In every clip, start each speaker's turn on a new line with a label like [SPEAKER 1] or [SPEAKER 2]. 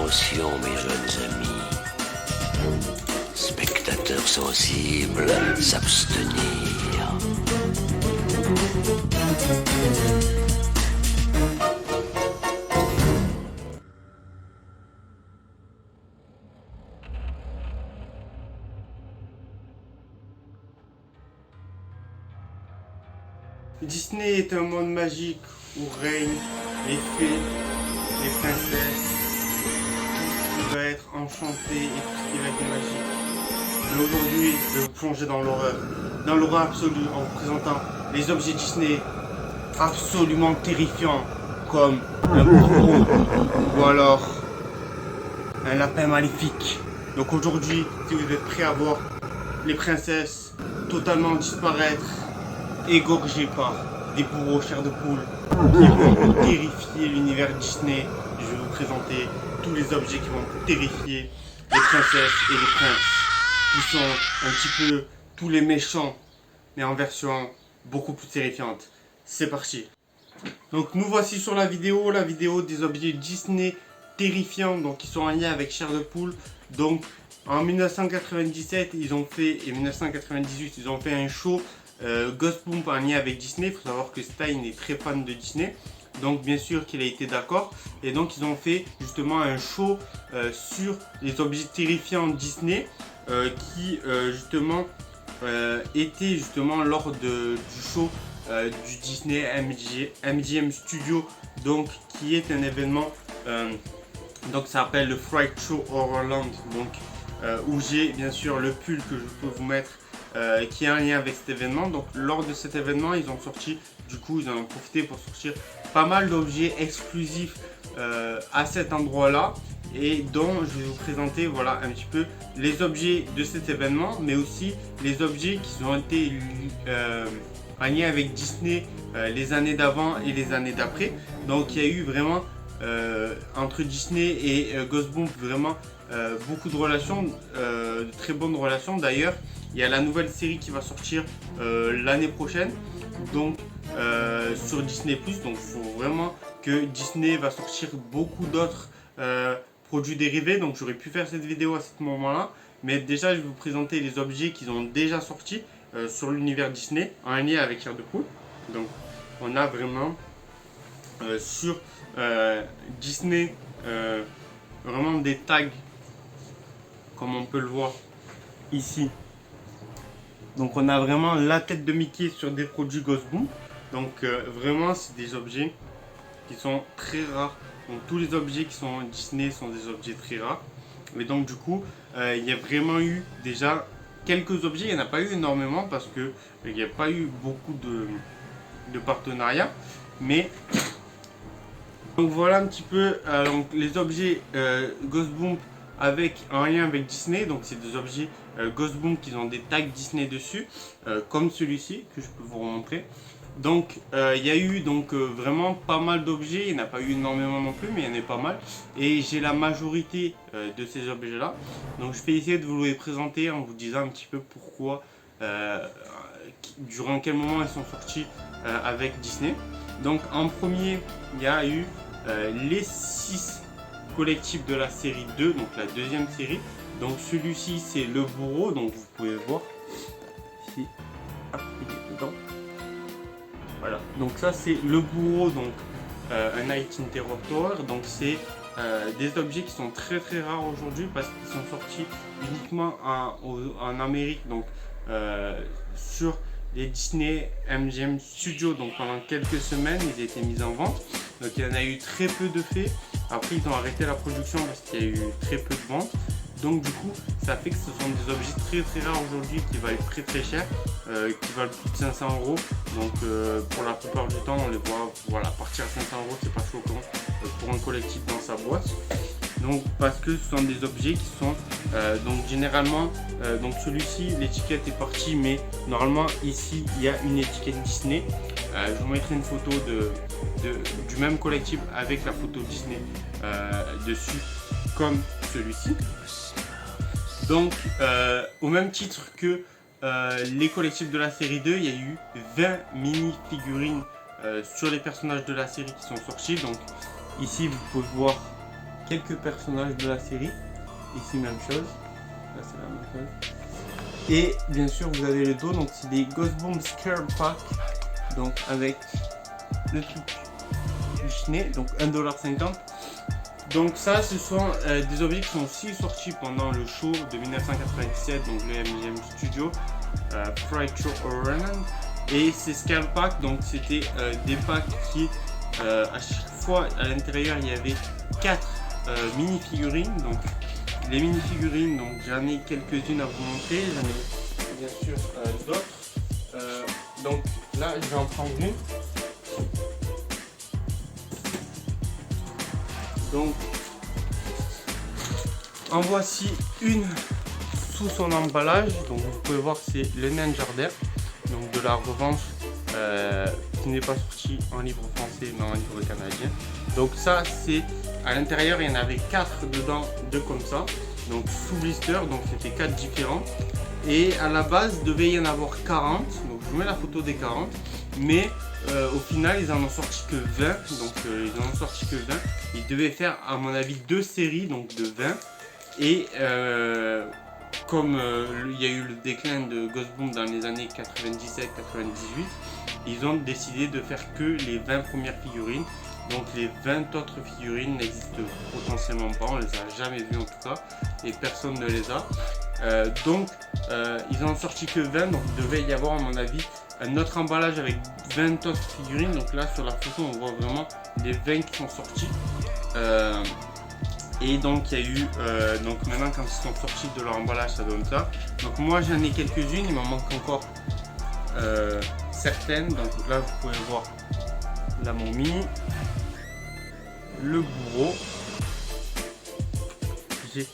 [SPEAKER 1] Attention mes jeunes amis, spectateurs sensibles, s'abstenir.
[SPEAKER 2] Disney est un monde magique où règnent les fées, les princesses, tout ce qui va être enchanté et tout ce qui va être magique. Mais aujourd'hui, je vais vous plonger dans l'horreur absolue en vous présentant les objets Disney absolument terrifiants comme un corbeau ou alors un lapin maléfique. Donc aujourd'hui, si vous êtes prêts à voir les princesses totalement disparaître, égorgés par des bourreaux chair de poule qui vont terrifier l'univers Disney, je vais vous présenter tous les objets qui vont terrifier les princesses et les princes, qui sont un petit peu tous les méchants, mais en version beaucoup plus terrifiante. C'est parti. Donc nous voici sur la vidéo des objets Disney terrifiants, donc qui sont en lien avec chair de poule. Donc en 1997 ils ont fait, et 1998 ils ont fait un show Ghost Bump en lien avec Disney. Il faut savoir que Stein est très fan de Disney, donc bien sûr qu'il a été d'accord, et donc ils ont fait justement un show sur les objets terrifiants Disney qui justement était justement lors du show du Disney MGM Studio, donc qui est un événement donc ça s'appelle le Fright Show Horrorland, donc où j'ai bien sûr le pull que je peux vous mettre qui est en lien avec cet événement. Donc lors de cet événement ils ont sorti, du coup ils en ont profité pour sortir pas mal d'objets exclusifs à cet endroit là, et dont je vais vous présenter voilà un petit peu les objets de cet événement, mais aussi les objets qui ont été en lien avec Disney les années d'avant et les années d'après. Donc il y a eu vraiment entre Disney et Ghost Bump vraiment beaucoup de relations, de très bonnes relations. D'ailleurs il y a la nouvelle série qui va sortir l'année prochaine, donc sur Disney+. Donc il faut vraiment que Disney va sortir beaucoup d'autres produits dérivés. Donc j'aurais pu faire cette vidéo à ce moment là, mais déjà je vais vous présenter les objets qu'ils ont déjà sortis sur l'univers Disney en lien avec chair de poule. Donc on a vraiment sur Disney vraiment des tags comme on peut le voir ici. Donc on a vraiment la tête de Mickey sur des produits Ghost Bump. Donc vraiment c'est des objets qui sont très rares. Donc tous les objets qui sont Disney sont des objets très rares. Et donc du coup il y a vraiment eu déjà quelques objets. Il n'y en a pas eu énormément parce que il n'y a pas eu beaucoup de partenariats. Mais donc voilà un petit peu donc, les objets Ghost Bump en lien avec Disney. Donc c'est des objets Ghost Bump qui ont des tags Disney dessus, comme celui-ci que je peux vous remontrer. Donc il y a eu donc vraiment pas mal d'objets. Il n'y en a pas eu énormément non plus, mais il y en a pas mal, et j'ai la majorité de ces objets là. Donc je vais essayer de vous les présenter en vous disant un petit peu pourquoi, durant quel moment ils sont sortis avec Disney. Donc en premier il y a eu les 6 collectifs de la série 2, donc la deuxième série. Donc celui-ci c'est le bourreau, donc vous pouvez voir ici, hop, il est dedans. Voilà, donc ça c'est le bourreau, donc un Night in Terror Tower. Donc c'est des objets qui sont très très rares aujourd'hui parce qu'ils sont sortis uniquement en Amérique, donc sur les Disney MGM Studios. Donc pendant quelques semaines ils étaient mis en vente, donc il y en a eu très peu de faits. Après ils ont arrêté la production parce qu'il y a eu très peu de ventes. Donc du coup ça fait que ce sont des objets très très rares aujourd'hui qui valent très très cher, qui valent plus de 500 €. Donc pour la plupart du temps on les voit, voilà, partir à 500 €, c'est pas choquant pour un collectif dans sa boîte. Donc parce que ce sont des objets qui sont donc généralement donc celui-ci l'étiquette est partie, mais normalement ici il y a une étiquette Disney. Je vous mettrai une photo du même collectif avec la photo Disney dessus, comme celui-ci. Donc au même titre que les collectifs de la série 2, il y a eu 20 mini figurines sur les personnages de la série qui sont sortis. Donc ici vous pouvez voir quelques personnages de la série. Ici même chose, là c'est la même chose. Et bien sûr vous avez le dos, donc c'est des Ghostbomb Scare Pack, donc avec le truc Disney, donc 1,50$. Donc ça ce sont des objets qui sont aussi sortis pendant le show de 1997, donc le MGM Studio, Fright Show Orlando. Et ces Scare Pack, donc c'était des packs qui à chaque fois à l'intérieur il y avait 4 mini-figurines. Donc les mini-figurines, donc j'en ai quelques-unes à vous montrer, j'en ai bien sûr d'autres. Donc là je vais en prendre une. Donc en voici une sous son emballage. Donc vous pouvez voir c'est le nain jardin, donc de la revanche qui n'est pas sorti en livre français mais en livre canadien. Donc ça c'est à l'intérieur, il y en avait 4 dedans, 2 comme ça, donc sous blister, donc c'était 4 différents. Et à la base, il devait y en avoir 40, donc je vous mets la photo des 40, mais au final, ils en ont sorti que 20, donc ils en ont sorti que 20. Ils devaient faire, à mon avis, 2 séries, donc de 20. Et comme il y a eu le déclin de Ghostbomb dans les années 97-98, ils ont décidé de faire que les 20 premières figurines. Donc les 20 autres figurines n'existent potentiellement pas, on les a jamais vues en tout cas, et personne ne les a. Ils en ont sorti que 20, donc il devait y avoir à mon avis un autre emballage avec 20 autres figurines. Donc là sur la photo on voit vraiment les 20 qui sont sortis. Et donc il y a eu, donc maintenant quand ils sont sortis de leur emballage ça donne ça. Donc moi j'en ai quelques-unes, il m'en manque encore certaines. Donc là vous pouvez voir la momie, le bourreau, j'ai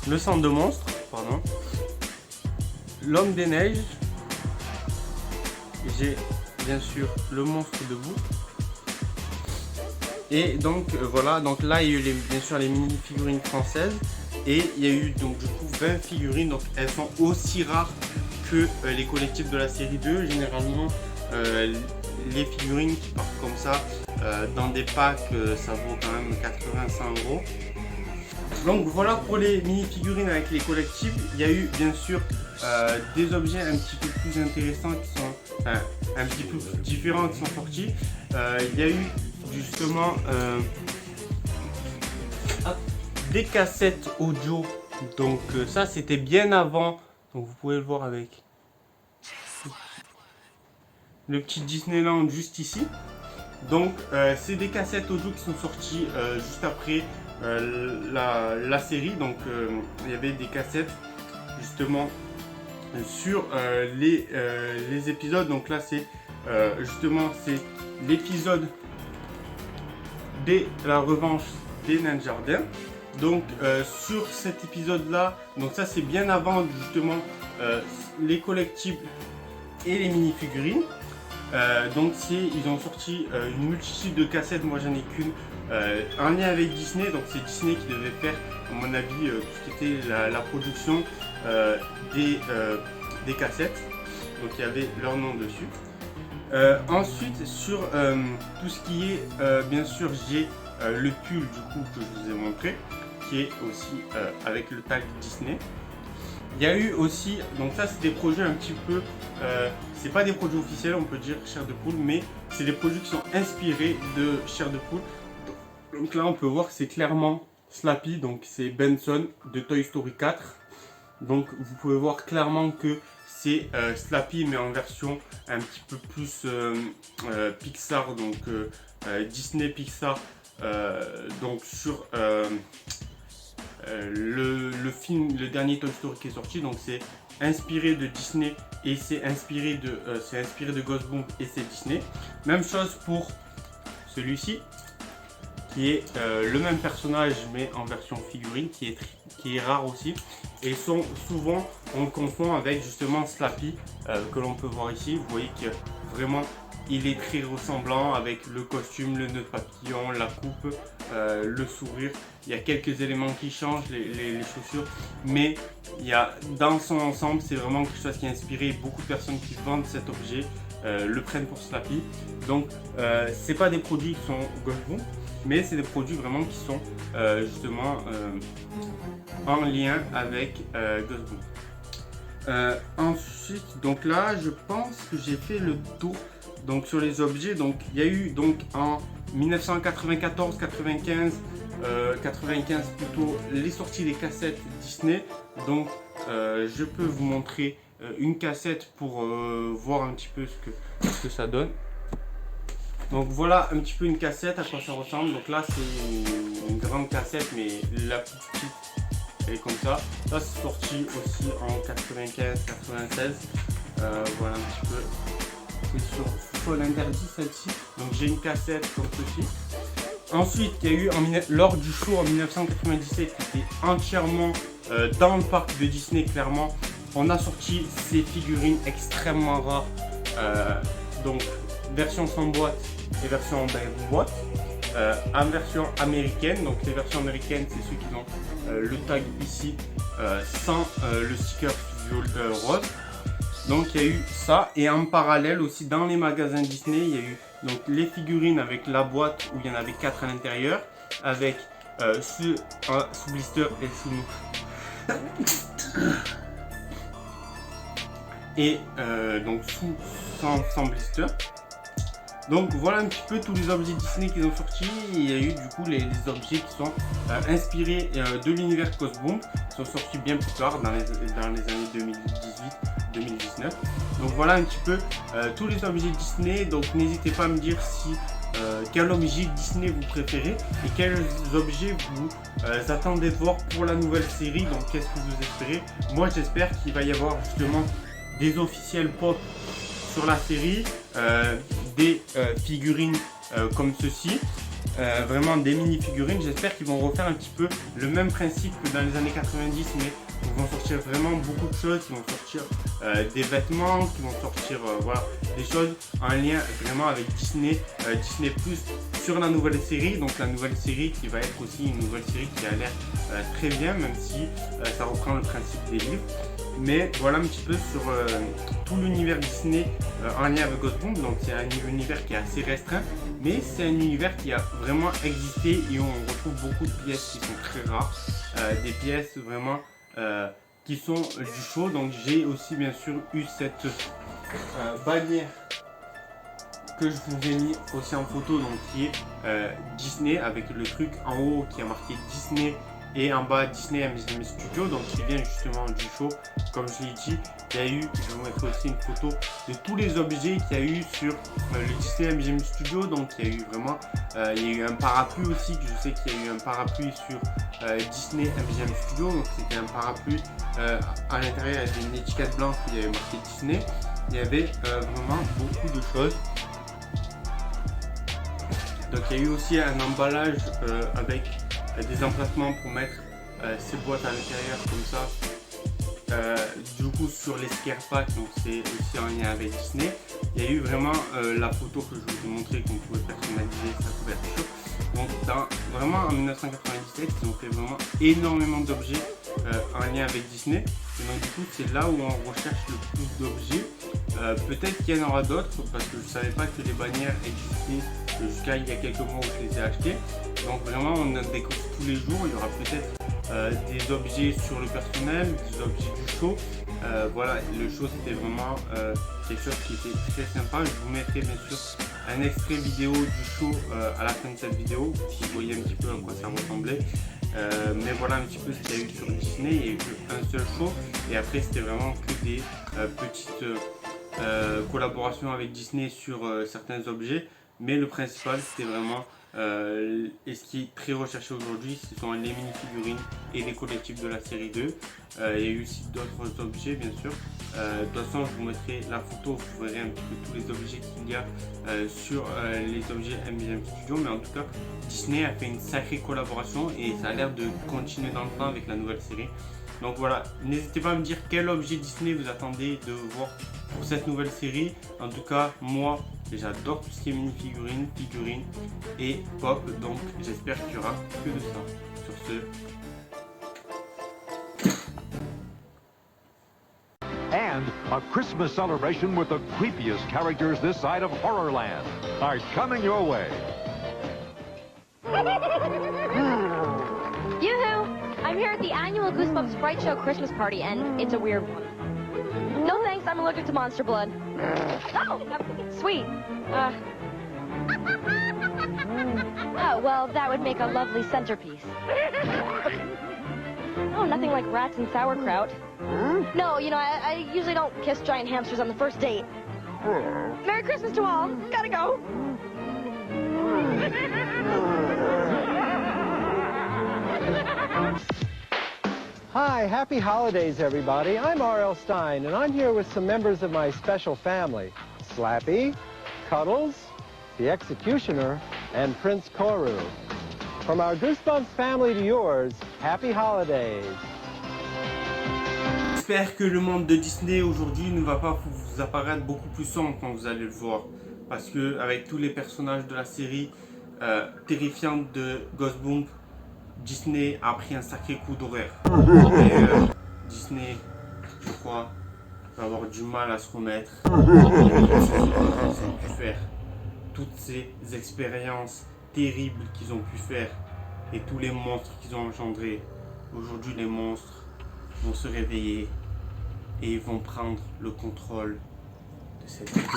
[SPEAKER 2] le sang de monstre, pardon, l'homme des neiges, j'ai bien sûr le monstre debout. Et donc voilà, donc là il y a eu bien sûr les mini figurines françaises et il y a eu donc du coup 20 figurines, donc elles sont aussi rares que les collectifs de la série 2. Généralement les figurines qui partent comme ça dans des packs ça vaut quand même 80-100 €. Donc voilà pour les mini figurines avec les collectifs. Il y a eu bien sûr des objets un petit peu plus intéressants qui sont un petit peu différents qui sont sortis. Il y a eu justement des cassettes audio. Donc ça c'était bien avant. Donc vous pouvez le voir avec le petit Disneyland juste ici. Donc c'est des cassettes audio qui sont sorties juste après la série. Donc il y avait des cassettes justement sur les épisodes. Donc là c'est justement c'est l'épisode de la revanche des nains jardins. Donc sur cet épisode là, donc ça c'est bien avant justement les collectibles et les mini figurines. Donc ils ont sorti une multitude de cassettes, moi j'en ai qu'une, en lien avec Disney. Donc c'est Disney qui devait faire à mon avis tout ce qui était la production des cassettes. Donc il y avait leur nom dessus. Ensuite sur tout ce qui est bien sûr j'ai le pull du coup que je vous ai montré qui est aussi avec le tag Disney. Il y a eu aussi, donc ça c'est des projets un petit peu, c'est pas des projets officiels on peut dire Chair de Poule, mais c'est des projets qui sont inspirés de Chair de Poule. Donc là on peut voir que c'est clairement Slappy, donc c'est Benson de Toy Story 4. Donc vous pouvez voir clairement que c'est Slappy mais en version un petit peu plus Pixar, donc Disney Pixar, donc sur le dernier Toy Story qui est sorti. Donc c'est inspiré de Disney et c'est inspiré de Ghostbomb et c'est Disney. Même chose pour celui-ci qui est le même personnage mais en version figurine, qui est rare aussi, et souvent on le confond avec justement Slappy que l'on peut voir ici. Vous voyez que vraiment il est très ressemblant avec le costume, le nœud de papillon, la coupe, le sourire. Il y a quelques éléments qui changent, les chaussures, mais il y a, dans son ensemble c'est vraiment quelque chose qui a inspiré beaucoup de personnes qui vendent cet objet le prennent pour Slappy. Donc c'est pas des produits qui sont Ghostboom, mais c'est des produits vraiment qui sont justement en lien avec Ghostboom. Ensuite, donc là, je pense que j'ai fait le tour donc sur les objets. Donc il y a eu donc en 1994, 95, 95 plutôt, les sorties des cassettes Disney. Donc je peux vous montrer une cassette pour voir un petit peu ce que ça donne. Donc voilà un petit peu une cassette, à quoi ça ressemble. Donc là c'est une grande cassette, mais la plus petite elle est comme ça. Ça c'est sorti aussi en 95-96. Voilà un petit peu. C'est sur Fall Interdit celle-ci. Donc j'ai une cassette comme ceci. Ensuite il y a eu lors du show en 1997 qui était entièrement dans le parc de Disney clairement. On a sorti ces figurines extrêmement rares. Donc version sans boîte et version en boîte. En version américaine, donc les versions américaines c'est ceux qui ont le tag ici sans le sticker rose. Donc il y a eu ça, et en parallèle aussi dans les magasins Disney il y a eu donc les figurines avec la boîte où il y en avait 4 à l'intérieur, avec sous blister et sous et donc sans blister. Donc voilà un petit peu tous les objets Disney qu'ils ont sortis. Il y a eu du coup les objets qui sont inspirés de l'univers Ghostboom, qui sont sortis bien plus tard dans les années 2018-2019. Donc voilà un petit peu tous les objets Disney. Donc n'hésitez pas à me dire si quel objet Disney vous préférez et quels objets vous attendez de voir pour la nouvelle série. Donc qu'est-ce que vous espérez? Moi j'espère qu'il va y avoir justement des officiels pop sur la série, des figurines comme ceci, vraiment des mini figurines. J'espère qu'ils vont refaire un petit peu le même principe que dans les années 90, mais ils vont sortir vraiment beaucoup de choses. Ils vont sortir des vêtements, qui vont sortir voilà, des choses en lien vraiment avec Disney, Disney Plus sur la nouvelle série. Donc la nouvelle série qui va être aussi une nouvelle série qui a l'air très bien, même si ça reprend le principe des livres. Mais voilà un petit peu sur tout l'univers Disney en lien avec Ghostboom. Donc c'est un univers qui est assez restreint, mais c'est un univers qui a vraiment existé et où on retrouve beaucoup de pièces qui sont très rares, des pièces vraiment qui sont du show. Donc j'ai aussi bien sûr eu cette bannière que je vous ai mis aussi en photo, donc qui est Disney avec le truc en haut qui a marqué Disney et en bas Disney MGM Studio, donc qui vient justement du show. Comme je l'ai dit, il y a eu, je vous mettrai aussi une photo de tous les objets qu'il y a eu sur le Disney MGM Studio. Donc il y a eu vraiment, il y a eu un parapluie aussi, je sais qu'il y a eu un parapluie sur Disney MGM Studio. Donc c'était un parapluie, à l'intérieur il y avait une étiquette blanche où il y avait marqué Disney. Il y avait vraiment beaucoup de choses. Donc il y a eu aussi un emballage avec des emplacements pour mettre ces boîtes à l'intérieur comme ça. Du coup sur les scare packs, donc c'est aussi en lien avec Disney. Il y a eu vraiment la photo que je vous ai montré qu'on pouvait personnaliser sa couverture. Donc vraiment en 1997 ils ont fait vraiment énormément d'objets en lien avec Disney. Et donc du coup c'est là où on recherche le plus d'objets. Peut-être qu'il y en aura d'autres parce que je ne savais pas que les bannières existaient jusqu'à il y a quelques mois où je les ai achetées. Donc vraiment on en découvre tous les jours. Il y aura peut-être des objets sur le personnel, des objets du show. Voilà, le show c'était vraiment quelque chose qui était très sympa. Je vous mettrai bien sûr un extrait vidéo du show à la fin de cette vidéo, si vous voyez un petit peu à quoi ça ressemblait. Mais voilà un petit peu ce qu'il y a eu sur Disney. Il y a eu un seul show et après c'était vraiment que des petites collaborations avec Disney sur certains objets. Mais le principal c'était vraiment et ce qui est très recherché aujourd'hui, ce sont les mini-figurines et les collectifs de la série 2. Il y a eu aussi d'autres objets bien sûr. De toute façon je vous mettrai la photo, vous verrez un petit peu tous les objets qu'il y a sur les objets MGM Studio. Mais en tout cas Disney a fait une sacrée collaboration et ça a l'air de continuer dans le temps avec la nouvelle série. Donc voilà, n'hésitez pas à me dire quel objet Disney vous attendez de voir pour cette nouvelle série. En tout cas moi j'adore tout ce qui est mini-figurines, figurines et pop, donc j'espère qu'il y aura que de ça. Sur ce...
[SPEAKER 3] and a Christmas celebration with the creepiest characters this side of Horrorland are coming your way.
[SPEAKER 4] Yoo-hoo! I'm here at the annual Goosebumps Fright Show Christmas party, and it's a weird one. No thanks, I'm allergic to monster blood. Oh, sweet. Oh, well, that would make a lovely centerpiece. Oh, nothing like rats and sauerkraut. No, you know, I usually don't kiss giant hamsters on the first date. Merry Christmas to all. Gotta go.
[SPEAKER 5] Hi, happy holidays, everybody. I'm R.L. Stein, and I'm here with some members of my special family. Slappy, Cuddles, the Executioner, and Prince Koru. From our Goosebumps family to yours, happy holidays.
[SPEAKER 2] J'espère que le monde de Disney aujourd'hui ne va pas vous apparaître beaucoup plus sombre quand vous allez le voir. Parce que avec tous les personnages de la série terrifiante de Goosebumps, Disney a pris un sacré coup d'horaire. Disney, je crois, va avoir du mal à se remettre. Ils ont pu faire toutes ces expériences terribles qu'ils ont pu faire et tous les monstres qu'ils ont engendrés. Aujourd'hui, les monstres vont se réveiller et ils vont prendre le contrôle de cette vidéo.